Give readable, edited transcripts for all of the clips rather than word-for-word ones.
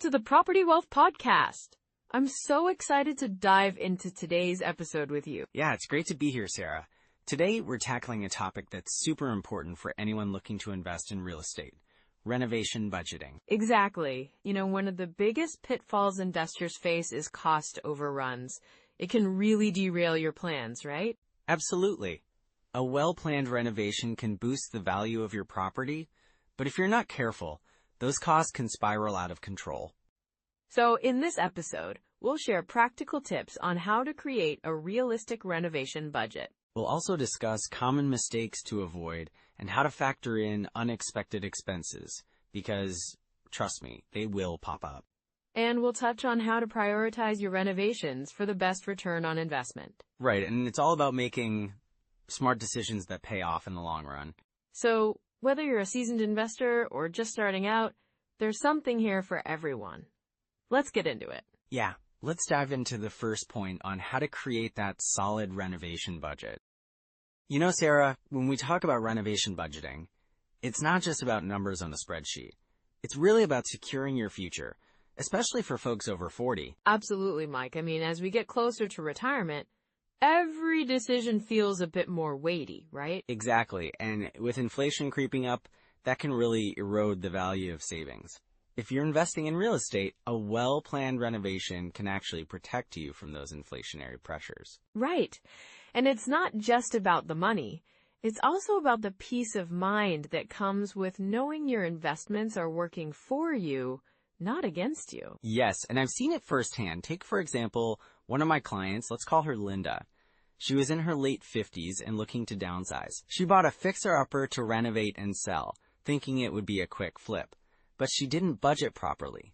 to the Property Wealth Podcast. I'm so excited to dive into today's episode with you. Yeah, it's great to be here, Sarah. Today, we're tackling a topic that's super important for anyone looking to invest in real estate: renovation budgeting. Exactly. One of the biggest pitfalls investors face is cost overruns. It can really derail your plans, right? Absolutely. A well-planned renovation can boost the value of your property, but if you're not careful, those costs can spiral out of control. So in this episode, we'll share practical tips on how to create a realistic renovation budget. We'll also discuss common mistakes to avoid and how to factor in unexpected expenses, because, trust me, they will pop up. And we'll touch on how to prioritize your renovations for the best return on investment. Right, and it's all about making smart decisions that pay off in the long run. So, whether you're a seasoned investor or just starting out, there's something here for everyone. Let's get into it. Yeah, let's dive into the first point on how to create that solid renovation budget. Sarah, when we talk about renovation budgeting, it's not just about numbers on a spreadsheet. It's really about securing your future, especially for folks over 40. Absolutely, Mike. As we get closer to retirement, every decision feels a bit more weighty, right? Exactly, and with inflation creeping up, that can really erode the value of savings. If you're investing in real estate, a well-planned renovation can actually protect you from those inflationary pressures. Right. And it's not just about the money. It's also about the peace of mind that comes with knowing your investments are working for you, not against you. Yes, and I've seen it firsthand. Take, for example, one of my clients, let's call her Linda. She was in her late 50s and looking to downsize. She bought a fixer-upper to renovate and sell, thinking it would be a quick flip. But she didn't budget properly.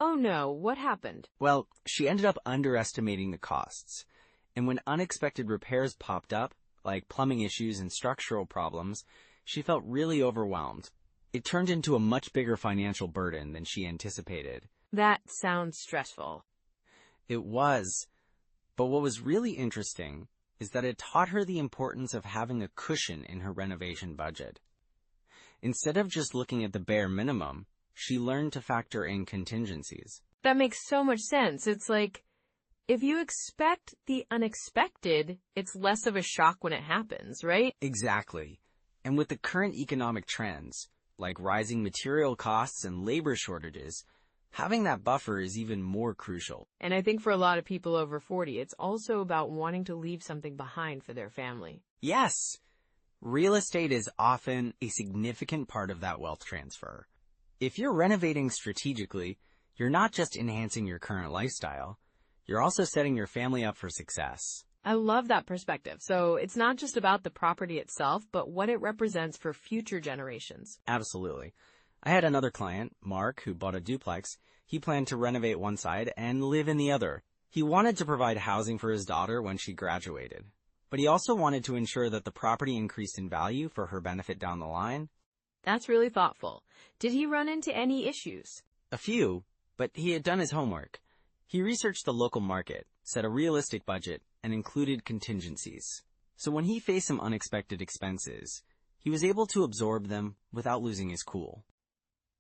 Oh no, what happened? Well, she ended up underestimating the costs. And when unexpected repairs popped up, like plumbing issues and structural problems, she felt really overwhelmed. It turned into a much bigger financial burden than she anticipated. That sounds stressful. It was. But what was really interesting is that it taught her the importance of having a cushion in her renovation budget. Instead of just looking at the bare minimum, she learned to factor in contingencies. That makes so much sense. It's like, if you expect the unexpected, it's less of a shock when it happens, right? Exactly. And with the current economic trends, like rising material costs and labor shortages, having that buffer is even more crucial. And I think for a lot of people over 40, it's also about wanting to leave something behind for their family. Yes! Real estate is often a significant part of that wealth transfer. If you're renovating strategically, you're not just enhancing your current lifestyle, you're also setting your family up for success. I love that perspective. So it's not just about the property itself, but what it represents for future generations. Absolutely. I had another client, Mark, who bought a duplex. He planned to renovate one side and live in the other. He wanted to provide housing for his daughter when she graduated, but he also wanted to ensure that the property increased in value for her benefit down the line. That's really thoughtful. Did he run into any issues? A few, but he had done his homework. He researched the local market, set a realistic budget, and included contingencies. So when he faced some unexpected expenses, he was able to absorb them without losing his cool.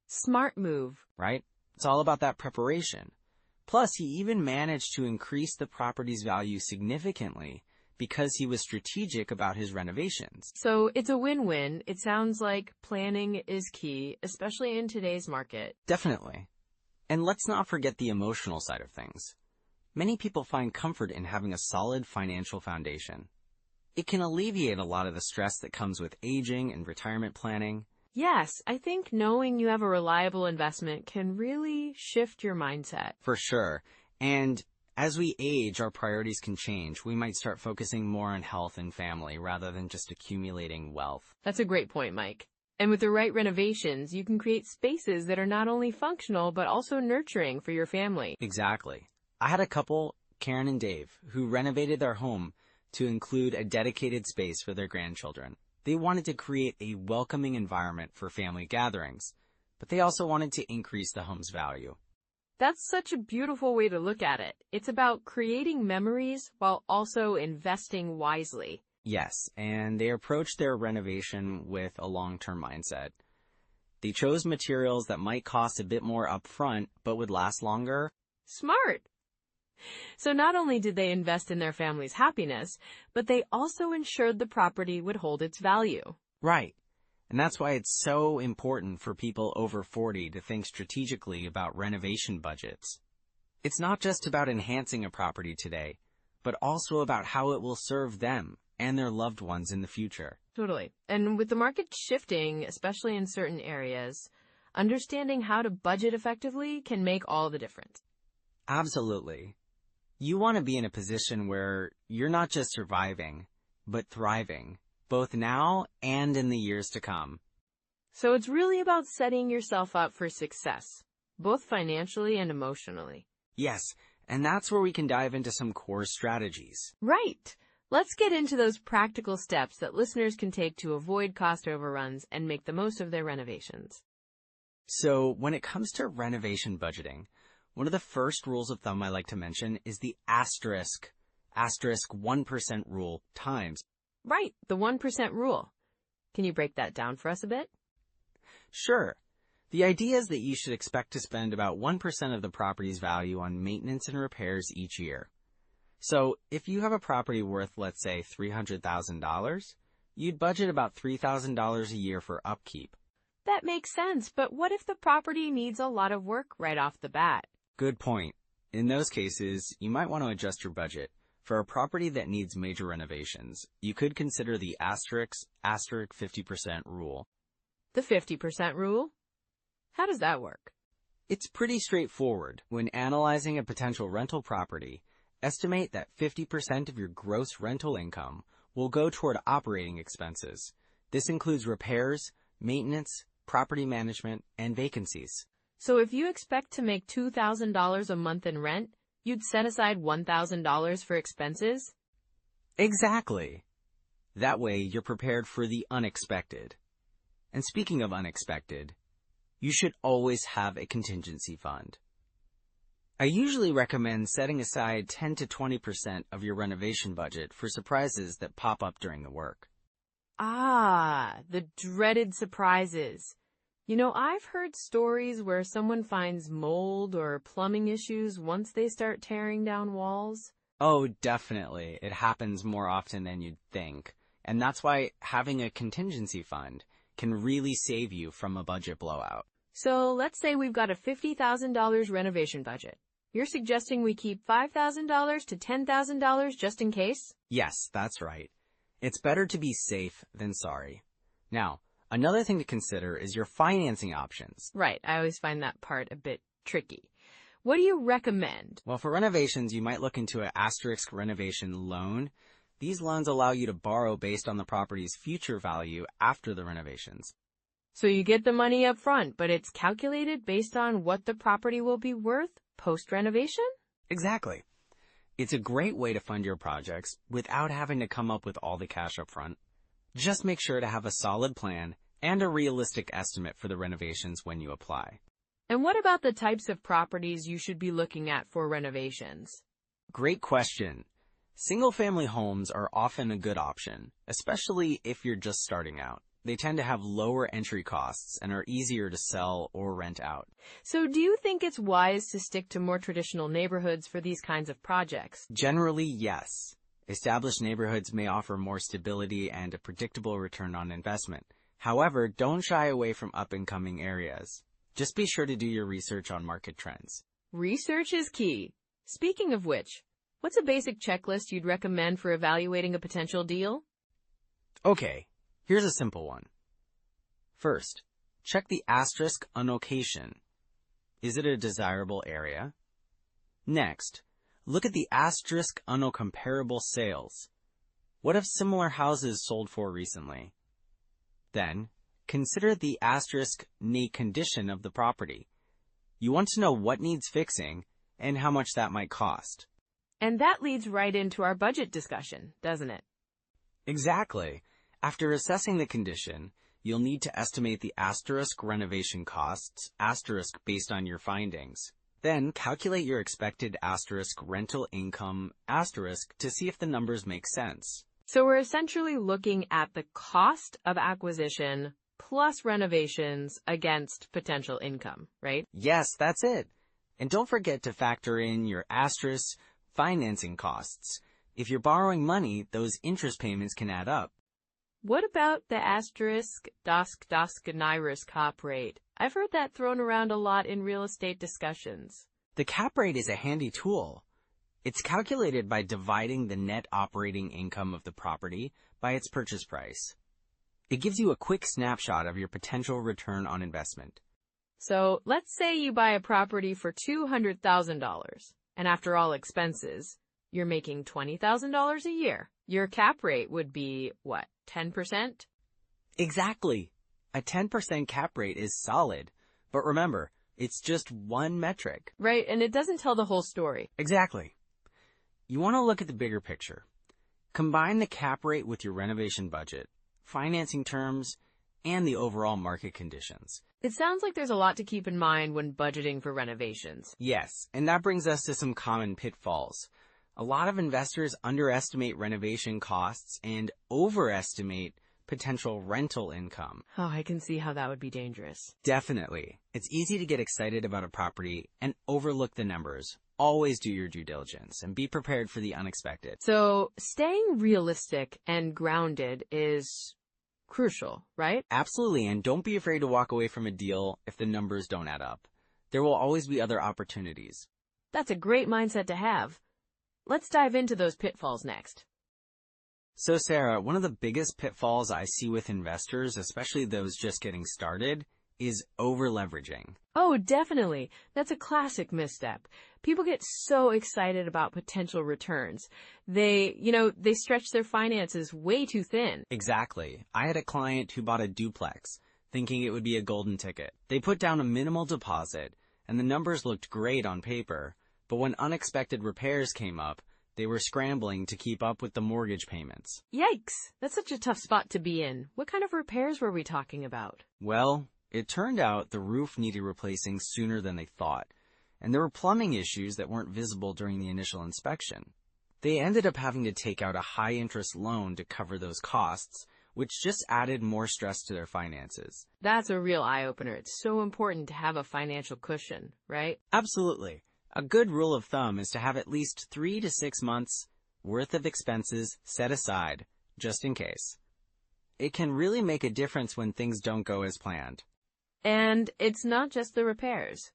Smart move. Right? It's all about that preparation. Plus, he even managed to increase the property's value significantly because he was strategic about his renovations. So it's a win-win. It sounds like planning is key, especially in today's market. Definitely. And let's not forget the emotional side of things. Many people find comfort in having a solid financial foundation. It can alleviate a lot of the stress that comes with aging and retirement planning. Yes, I think knowing you have a reliable investment can really shift your mindset. For sure. And as we age, our priorities can change. We might start focusing more on health and family rather than just accumulating wealth. That's a great point, Mike. And with the right renovations, you can create spaces that are not only functional, but also nurturing for your family. Exactly. I had a couple, Karen and Dave, who renovated their home to include a dedicated space for their grandchildren. They wanted to create a welcoming environment for family gatherings, but they also wanted to increase the home's value. That's such a beautiful way to look at it. It's about creating memories while also investing wisely. Yes, and they approached their renovation with a long-term mindset. They chose materials that might cost a bit more upfront, but would last longer. Smart. So not only did they invest in their family's happiness, but they also ensured the property would hold its value. Right. And that's why it's so important for people over 40 to think strategically about renovation budgets. It's not just about enhancing a property today, but also about how it will serve them and their loved ones in the future. Totally. And with the market shifting, especially in certain areas, understanding how to budget effectively can make all the difference. Absolutely. You want to be in a position where you're not just surviving, but thriving, both now and in the years to come. So it's really about setting yourself up for success, both financially and emotionally. Yes, and that's where we can dive into some core strategies. Right. Let's get into those practical steps that listeners can take to avoid cost overruns and make the most of their renovations. So when it comes to renovation budgeting, one of the first rules of thumb I like to mention is the asterisk 1% rule times. Right, the 1% rule. Can you break that down for us a bit? Sure. The idea is that you should expect to spend about 1% of the property's value on maintenance and repairs each year. So if you have a property worth, let's say, $300,000, you'd budget about $3,000 a year for upkeep. That makes sense, but what if the property needs a lot of work right off the bat? Good point. In those cases, you might want to adjust your budget. For a property that needs major renovations, you could consider the asterisk 50% rule. The 50% rule? How does that work? It's pretty straightforward. When analyzing a potential rental property, estimate that 50% of your gross rental income will go toward operating expenses. This includes repairs, maintenance, property management, and vacancies. So if you expect to make $2,000 a month in rent, you'd set aside $1,000 for expenses? Exactly. That way, you're prepared for the unexpected. And speaking of unexpected, you should always have a contingency fund. I usually recommend setting aside 10 to 20% of your renovation budget for surprises that pop up during the work. Ah, the dreaded surprises. You know, I've heard stories where someone finds mold or plumbing issues once they start tearing down walls. Oh, definitely. It happens more often than you'd think. And that's why having a contingency fund can really save you from a budget blowout. So let's say we've got a $50,000 renovation budget. You're suggesting we keep $5,000 to $10,000 just in case? Yes, that's right. It's better to be safe than sorry. Now, another thing to consider is your financing options. Right, I always find that part a bit tricky. What do you recommend? Well, for renovations, you might look into an asterisk renovation loan. These loans allow you to borrow based on the property's future value after the renovations. So you get the money up front, but it's calculated based on what the property will be worth post-renovation? Exactly. It's a great way to fund your projects without having to come up with all the cash up front. Just make sure to have a solid plan and a realistic estimate for the renovations when you apply. And what about the types of properties you should be looking at for renovations? Great question. Single-family homes are often a good option, especially if you're just starting out. They tend to have lower entry costs and are easier to sell or rent out. So do you think it's wise to stick to more traditional neighborhoods for these kinds of projects? Generally, yes. Established neighborhoods may offer more stability and a predictable return on investment. However, don't shy away from up-and-coming areas. Just be sure to do your research on market trends. Research is key. Speaking of which, what's a basic checklist you'd recommend for evaluating a potential deal? Okay, here's a simple one. First, check the asterisk on location. Is it a desirable area? Next, look at the asterisk on comparable sales. What have similar houses sold for recently? Then, consider the asterisk condition of the property. You want to know what needs fixing and how much that might cost. And that leads right into our budget discussion, doesn't it? Exactly. After assessing the condition, you'll need to estimate the asterisk renovation costs, asterisk based on your findings. Then calculate your expected asterisk rental income, asterisk to see if the numbers make sense. So we're essentially looking at the cost of acquisition plus renovations against potential income, right? Yes, that's it. And don't forget to factor in your asterisk financing costs. If you're borrowing money, those interest payments can add up. What about the asterisk Dosk cap rate? I've heard that thrown around a lot in real estate discussions. The cap rate is a handy tool. It's calculated by dividing the net operating income of the property by its purchase price. It gives you a quick snapshot of your potential return on investment. So let's say you buy a property for $200,000, and after all expenses, you're making $20,000 a year. Your cap rate would be, what, 10%? Exactly. A 10% cap rate is solid. But remember, it's just one metric. Right, and it doesn't tell the whole story. Exactly. You want to look at the bigger picture. Combine the cap rate with your renovation budget, financing terms, and the overall market conditions. It sounds like there's a lot to keep in mind when budgeting for renovations. Yes, and that brings us to some common pitfalls. A lot of investors underestimate renovation costs and overestimate potential rental income. Oh, I can see how that would be dangerous. Definitely. It's easy to get excited about a property and overlook the numbers. Always do your due diligence and be prepared for the unexpected. So staying realistic and grounded is crucial, right? Absolutely, and don't be afraid to walk away from a deal if the numbers don't add up. There will always be other opportunities. That's a great mindset to have. Let's dive into those pitfalls next. So Sarah, one of the biggest pitfalls I see with investors, especially those just getting started, is over-leveraging. Oh, definitely. That's a classic misstep. People get so excited about potential returns. They stretch their finances way too thin. Exactly. I had a client who bought a duplex, thinking it would be a golden ticket. They put down a minimal deposit, and the numbers looked great on paper, but when unexpected repairs came up, they were scrambling to keep up with the mortgage payments. Yikes! That's such a tough spot to be in. What kind of repairs were we talking about? Well, it turned out the roof needed replacing sooner than they thought, and there were plumbing issues that weren't visible during the initial inspection. They ended up having to take out a high-interest loan to cover those costs, which just added more stress to their finances. That's a real eye-opener. It's so important to have a financial cushion, right? Absolutely. A good rule of thumb is to have at least 3 to 6 months worth of expenses set aside, just in case. It can really make a difference when things don't go as planned. And it's not just the repairs.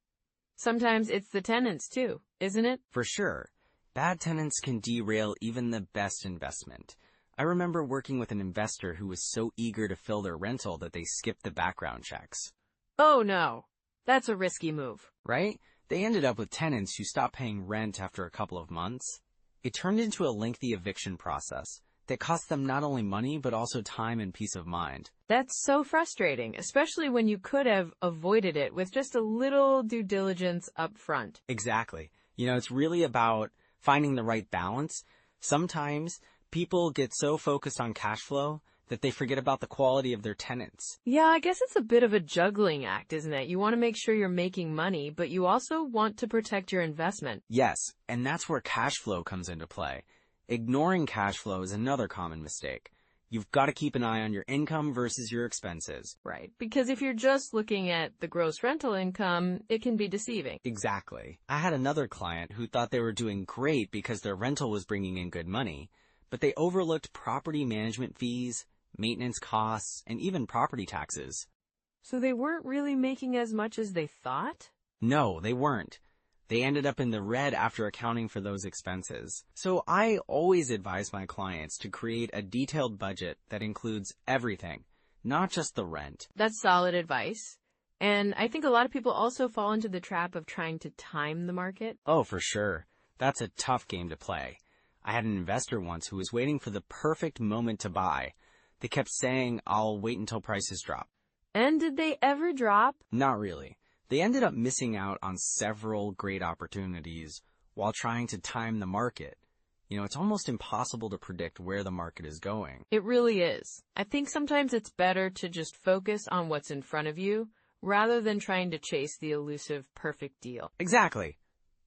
Sometimes it's the tenants too, isn't it? For sure. Bad tenants can derail even the best investment. I remember working with an investor who was so eager to fill their rental that they skipped the background checks. Oh no, that's a risky move. Right? They ended up with tenants who stopped paying rent after a couple of months. It turned into a lengthy eviction process that cost them not only money, but also time and peace of mind. That's so frustrating, especially when you could have avoided it with just a little due diligence up front. Exactly. It's really about finding the right balance. Sometimes people get so focused on cash flow that they forget about the quality of their tenants. Yeah, I guess it's a bit of a juggling act, isn't it? You want to make sure you're making money, but you also want to protect your investment. Yes, and that's where cash flow comes into play. Ignoring cash flow is another common mistake. You've got to keep an eye on your income versus your expenses. Right, because if you're just looking at the gross rental income, it can be deceiving. Exactly. I had another client who thought they were doing great because their rental was bringing in good money, but they overlooked property management fees, maintenance costs, and even property taxes. So they weren't really making as much as they thought? No, they weren't. They ended up in the red after accounting for those expenses. So I always advise my clients to create a detailed budget that includes everything, not just the rent. That's solid advice. And I think a lot of people also fall into the trap of trying to time the market. Oh, for sure. That's a tough game to play. I had an investor once who was waiting for the perfect moment to buy. They kept saying, "I'll wait until prices drop." And did they ever drop? Not really. They ended up missing out on several great opportunities while trying to time the market. It's almost impossible to predict where the market is going. It really is. I think sometimes it's better to just focus on what's in front of you rather than trying to chase the elusive perfect deal. Exactly.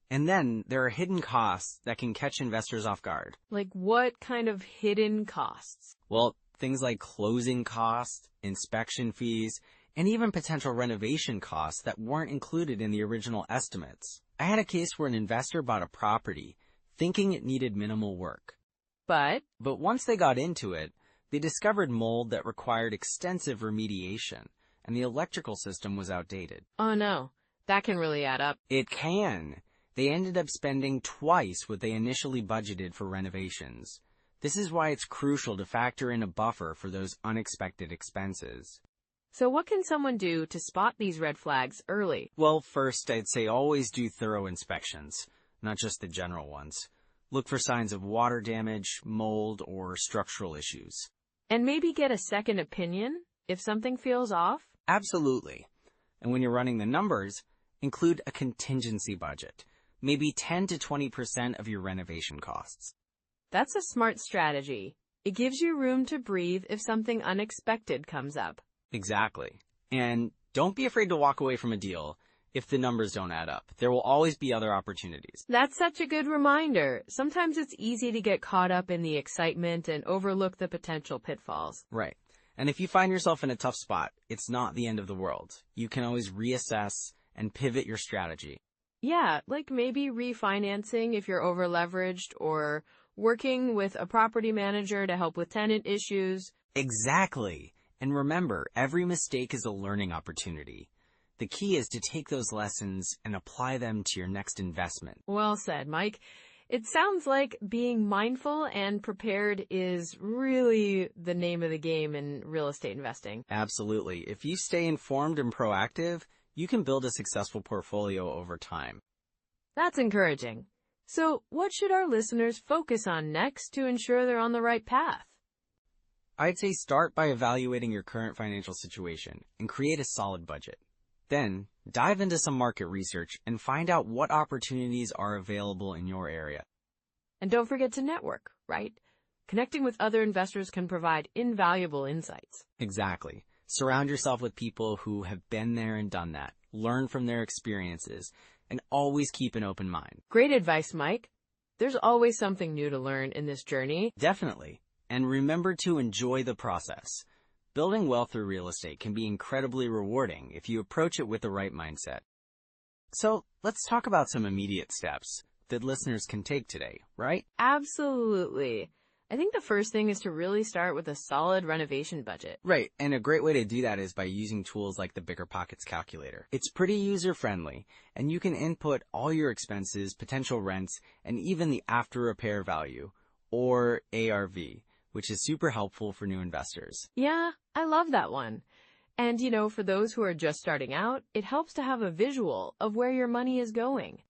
And then there are hidden costs that can catch investors off guard. Like what kind of hidden costs? Well, things like closing costs, inspection fees, and even potential renovation costs that weren't included in the original estimates. I had a case where an investor bought a property thinking it needed minimal work. But once they got into it, they discovered mold that required extensive remediation, and the electrical system was outdated. oh no, that can really add up. It can. They ended up spending twice what they initially budgeted for renovations. This is why it's crucial to factor in a buffer for those unexpected expenses. So what can someone do to spot these red flags early? Well, first, I'd say always do thorough inspections, not just the general ones. Look for signs of water damage, mold, or structural issues. And maybe get a second opinion if something feels off? Absolutely. And when you're running the numbers, include a contingency budget, maybe 10 to 20% of your renovation costs. That's a smart strategy. It gives you room to breathe if something unexpected comes up. Exactly. And don't be afraid to walk away from a deal if the numbers don't add up. There will always be other opportunities. That's such a good reminder. Sometimes it's easy to get caught up in the excitement and overlook the potential pitfalls. Right. And if you find yourself in a tough spot, it's not the end of the world. You can always reassess and pivot your strategy. Yeah, like maybe refinancing if you're over-leveraged or working with a property manager to help with tenant issues. Exactly. And remember, every mistake is a learning opportunity. The key is to take those lessons and apply them to your next investment. Well said, Mike. It sounds like being mindful and prepared is really the name of the game in real estate investing. Absolutely. If you stay informed and proactive, you can build a successful portfolio over time. That's encouraging. So, what should our listeners focus on next to ensure they're on the right path? I'd say start by evaluating your current financial situation and create a solid budget. Then, dive into some market research and find out what opportunities are available in your area. And don't forget to network, right? Connecting with other investors can provide invaluable insights. Exactly. Surround yourself with people who have been there and done that. Learn from their experiences, and always keep an open mind. Great advice, Mike. There's always something new to learn in this journey. Definitely. And remember to enjoy the process. Building wealth through real estate can be incredibly rewarding if you approach it with the right mindset. So let's talk about some immediate steps that listeners can take today, right? Absolutely. I think the first thing is to really start with a solid renovation budget. Right, and a great way to do that is by using tools like the BiggerPockets calculator. It's pretty user-friendly, and you can input all your expenses, potential rents, and even the after-repair value, or ARV, which is super helpful for new investors. Yeah, I love that one. And, for those who are just starting out, it helps to have a visual of where your money is going.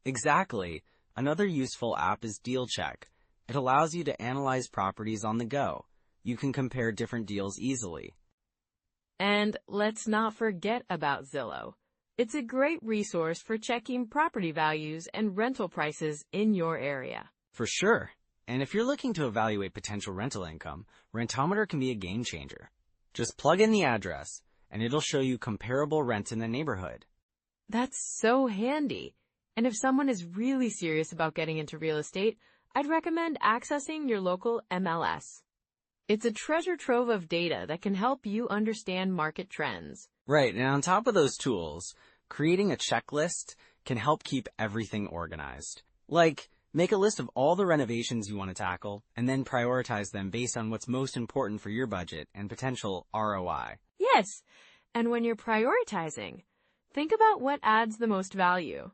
Exactly. Another useful app is DealCheck. It allows you to analyze properties on the go. You can compare different deals easily. And let's not forget about Zillow. It's a great resource for checking property values and rental prices in your area. For sure. And if you're looking to evaluate potential rental income, Rentometer can be a game changer. Just plug in the address, and it'll show you comparable rents in the neighborhood. That's so handy. And if someone is really serious about getting into real estate, I'd recommend accessing your local MLS. It's a treasure trove of data that can help you understand market trends. Right, and on top of those tools, creating a checklist can help keep everything organized. Like, make a list of all the renovations you want to tackle, and then prioritize them based on what's most important for your budget and potential ROI. Yes, and when you're prioritizing, think about what adds the most value.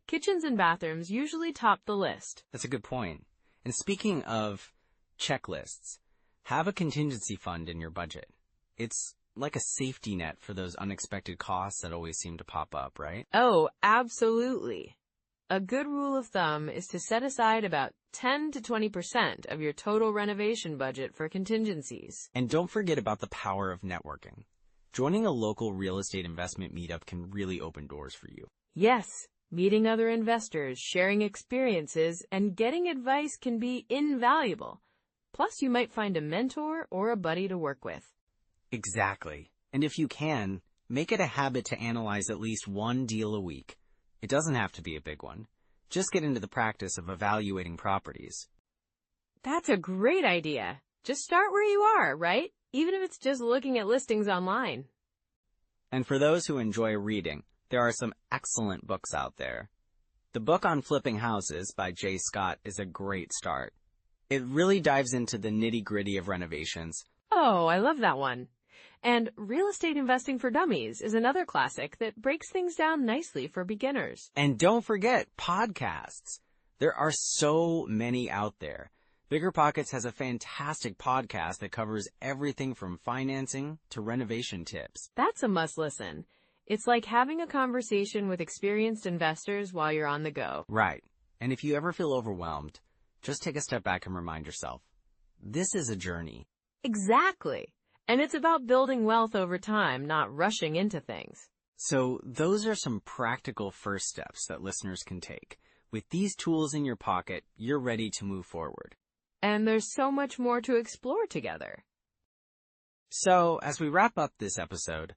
Kitchens and bathrooms usually top the list. That's a good point. And speaking of checklists, have a contingency fund in your budget. It's like a safety net for those unexpected costs that always seem to pop up, right? Oh, absolutely. A good rule of thumb is to set aside about 10 to 20% of your total renovation budget for contingencies. And don't forget about the power of networking. Joining a local real estate investment meetup can really open doors for you. Yes. Meeting other investors, sharing experiences, and getting advice can be invaluable. Plus, you might find a mentor or a buddy to work with. Exactly. And if you can, make it a habit to analyze at least one deal a week. It doesn't have to be a big one. Just get into the practice of evaluating properties. That's a great idea. Just start where you are, right? Even if it's just looking at listings online. And for those who enjoy reading, there are some excellent books out there. The book on flipping houses by Jay Scott is a great start. It really dives into the nitty-gritty of renovations. Oh, I love that one. And Real Estate Investing for Dummies is another classic that breaks things down nicely for beginners. And don't forget podcasts. There are so many out there. Bigger Pockets has a fantastic podcast that covers everything from financing to renovation tips. That's a must listen. It's like having a conversation with experienced investors while you're on the go. Right. And if you ever feel overwhelmed, just take a step back and remind yourself, this is a journey. Exactly. And it's about building wealth over time, not rushing into things. So those are some practical first steps that listeners can take. With these tools in your pocket, you're ready to move forward. And there's so much more to explore together. So, as we wrap up this episode,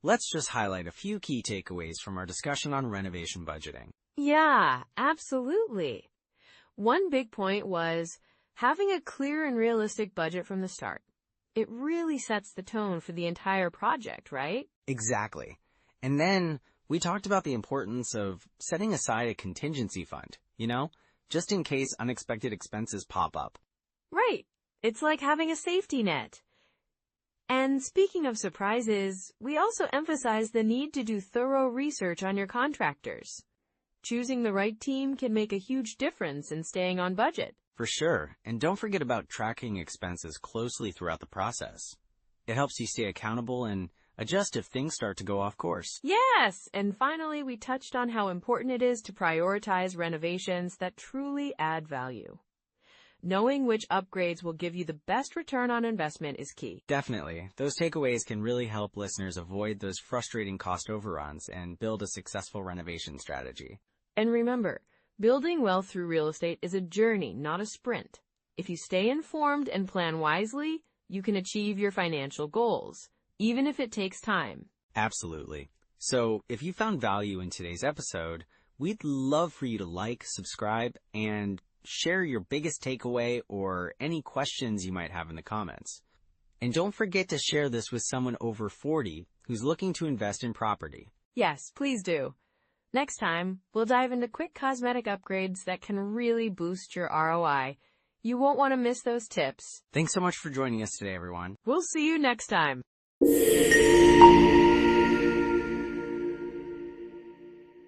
let's just highlight a few key takeaways from our discussion on renovation budgeting. Yeah, absolutely. One big point was having a clear and realistic budget from the start. It really sets the tone for the entire project, right? Exactly. And then we talked about the importance of setting aside a contingency fund, just in case unexpected expenses pop up. Right. It's like having a safety net. And speaking of surprises, we also emphasize the need to do thorough research on your contractors. Choosing the right team can make a huge difference in staying on budget. For sure. And don't forget about tracking expenses closely throughout the process. It helps you stay accountable and adjust if things start to go off course. Yes! And finally, we touched on how important it is to prioritize renovations that truly add value. Knowing which upgrades will give you the best return on investment is key. Definitely. Those takeaways can really help listeners avoid those frustrating cost overruns and build a successful renovation strategy. And remember, building wealth through real estate is a journey, not a sprint. If you stay informed and plan wisely, you can achieve your financial goals, even if it takes time. Absolutely. So, if you found value in today's episode, we'd love for you to like, subscribe, and share your biggest takeaway or any questions you might have in the comments. And don't forget to share this with someone over 40 who's looking to invest in property. Yes, please do. Next time, we'll dive into quick cosmetic upgrades that can really boost your ROI. You won't want to miss those tips. Thanks so much for joining us today, everyone. We'll see you next time.